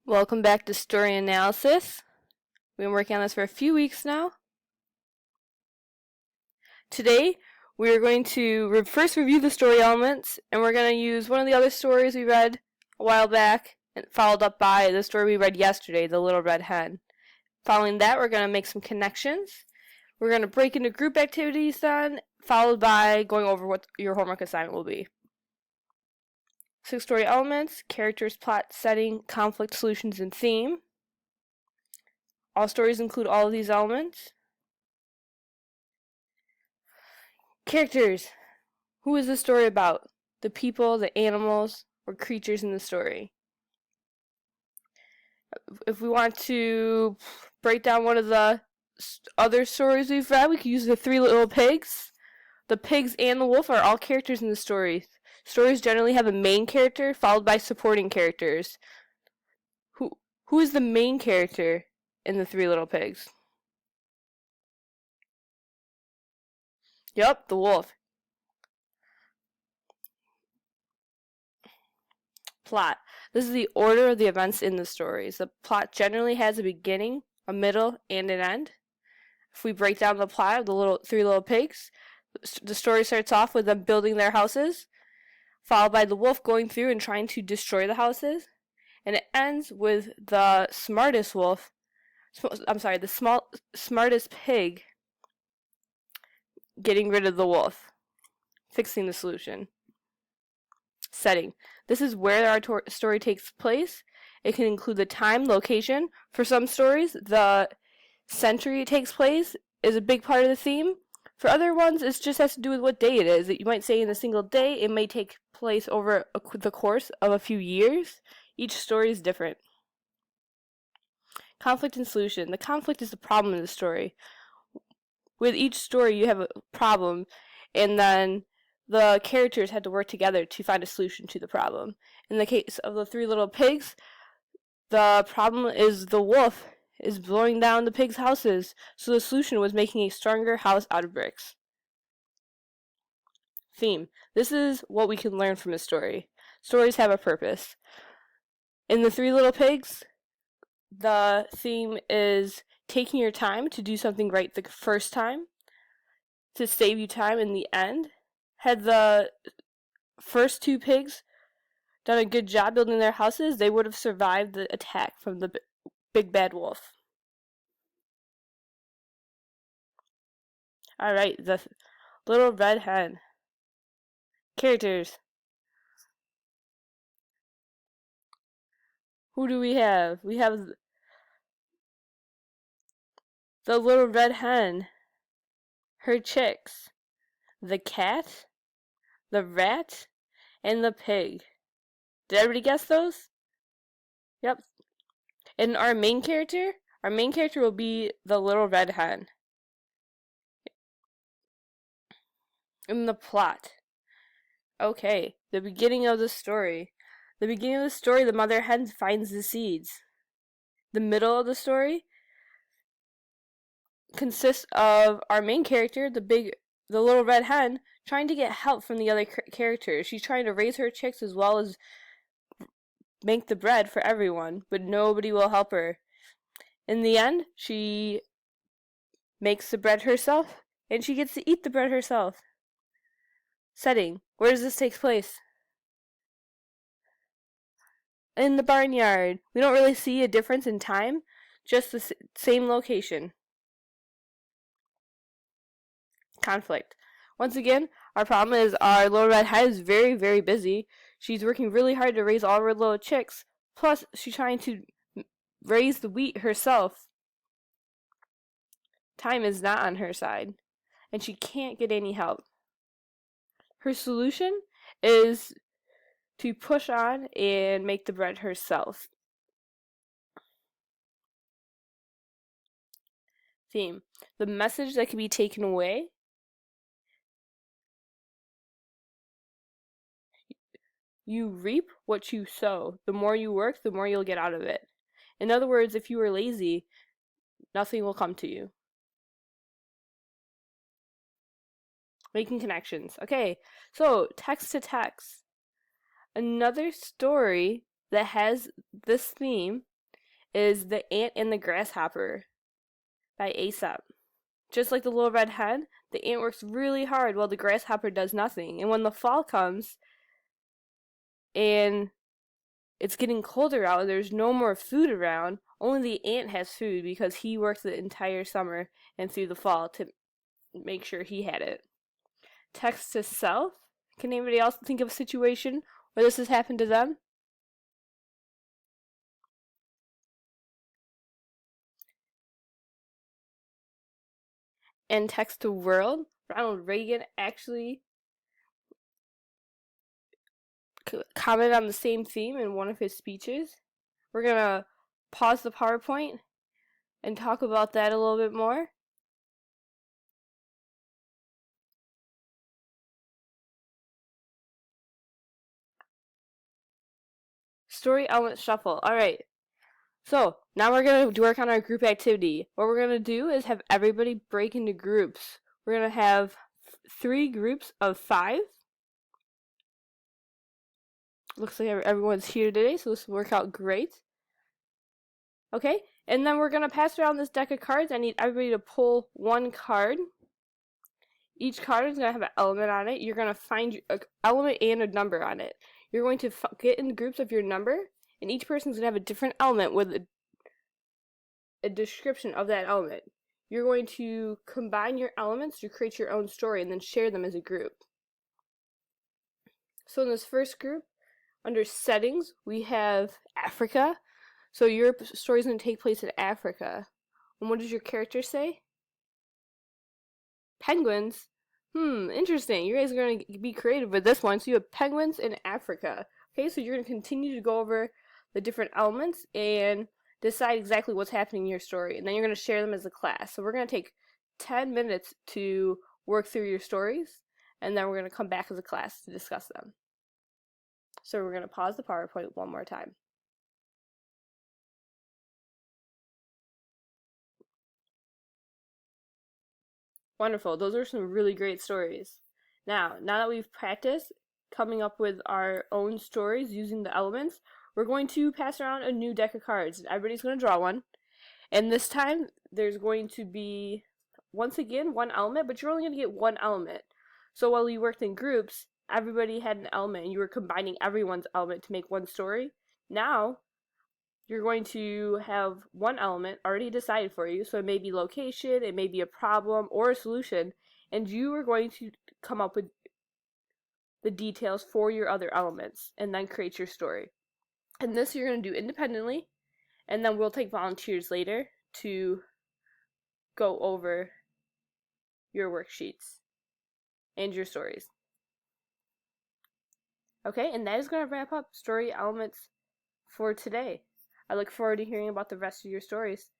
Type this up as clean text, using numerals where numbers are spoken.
Welcome back to Story Analysis. We've been working on this for a few weeks now. Today, we are going to first review the story elements, and we're going to use one of the other stories we read a while back, and followed up by the story we read yesterday, The Little Red Hen. Following that, we're going to make some connections. We're going to break into group activities then, followed by going over what your homework assignment will be. 6 story elements: characters, plot, setting, conflict, solutions, and theme. All stories include all of these elements. Characters. Who is the story about? The people, the animals, or creatures in the story? If we want to break down one of the other stories we've read, we could use the 3 Little Pigs. The pigs and the wolf are all characters in the story. Stories generally have a main character followed by supporting characters. Who is the main character in the 3 Little Pigs? Yup, the wolf. Plot. This is the order of the events in the stories. The plot generally has a beginning, a middle, and an end. If we break down the plot of the 3 Little Pigs, the story starts off with them building their houses, followed by the wolf going through and trying to destroy the houses, and it ends with the smartest smartest pig getting rid of the wolf, fixing the solution. Setting. This is where our story takes place. It can include the time, location. For some stories, the century it takes place is a big part of the theme. For other ones, it just has to do with what day it is. You might say in a single day, it may take place over the course of a few years. Each story is different. Conflict and solution. The conflict is the problem in the story. With each story, you have a problem, and then the characters had to work together to find a solution to the problem. In the case of the 3 Little Pigs, the problem is the wolf is blowing down the pigs' houses, so the solution was making a stronger house out of bricks. Theme. This is what we can learn from a story. Stories have a purpose. In the 3 Little Pigs, the theme is taking your time to do something right the first time, to save you time in the end. Had the first 2 pigs done a good job building their houses, they would have survived the attack from the big bad wolf. Alright, the Little Red Hen. Characters. Who do we have? We have the Little Red Hen, her chicks, the cat, the rat, and the pig. Did everybody guess those? Yep. And our main character will be the Little Red Hen. In the plot. Okay, the beginning of the story. The beginning of the story, the mother hen finds the seeds. The middle of the story consists of our main character, the Little Red Hen, trying to get help from the other characters. She's trying to raise her chicks as well as make the bread for everyone, but nobody will help her. In the end, she makes the bread herself, and she gets to eat the bread herself. Setting. Where does this take place? In the barnyard. We don't really see a difference in time, just the same location. Conflict. Once again, our problem is our Little Red Hen is very, very busy. She's working really hard to raise all of her little chicks, plus she's trying to raise the wheat herself. Time is not on her side, and she can't get any help. Her solution is to push on and make the bread herself. Theme. The message that can be taken away. You reap what you sow. The more you work, the more you'll get out of it. In other words, if you are lazy, nothing will come to you. Making connections. Okay, so text to text. Another story that has this theme is The Ant and the Grasshopper by Aesop. Just like the Little Red Hen, the ant works really hard while the grasshopper does nothing. And when the fall comes and it's getting colder out and there's no more food around, only the ant has food because he worked the entire summer and through the fall to make sure he had it. Text to self. Can anybody else think of a situation where this has happened to them? And text to world. Ronald Reagan actually commented on the same theme in one of his speeches. We're going to pause the PowerPoint and talk about that a little bit more. Story element shuffle. Alright. So, now we're going to work on our group activity. What we're going to do is have everybody break into groups. We're going to have 3 groups of 5. Looks like everyone's here today, so this will work out great. Okay, and then we're going to pass around this deck of cards. I need everybody to pull 1 card. Each card is going to have an element on it. You're going to find an element and a number on it. You're going to get in groups of your number, and each person's going to have a different element with a description of that element. You're going to combine your elements to create your own story and then share them as a group. So in this first group, under settings, we have Africa. So your story is going to take place in Africa. And what does your character say? Penguins? Interesting. You guys are going to be creative with this one. So you have penguins in Africa. Okay, so you're going to continue to go over the different elements and decide exactly what's happening in your story. And then you're going to share them as a class. So we're going to take 10 minutes to work through your stories. And then we're going to come back as a class to discuss them. So we're going to pause the PowerPoint one more time. Wonderful. Those are some really great stories. Now that we've practiced coming up with our own stories using the elements, we're going to pass around a new deck of cards. Everybody's going to draw one. And this time, there's going to be, once again, 1 element, but you're only going to get 1 element. So while you worked in groups, everybody had an element, and you were combining everyone's element to make 1 story. Now, you're going to have 1 element already decided for you, so it may be location, it may be a problem, or a solution, and you are going to come up with the details for your other elements, and then create your story. And this you're going to do independently, and then we'll take volunteers later to go over your worksheets and your stories. Okay, and that is going to wrap up story elements for today. I look forward to hearing about the rest of your stories.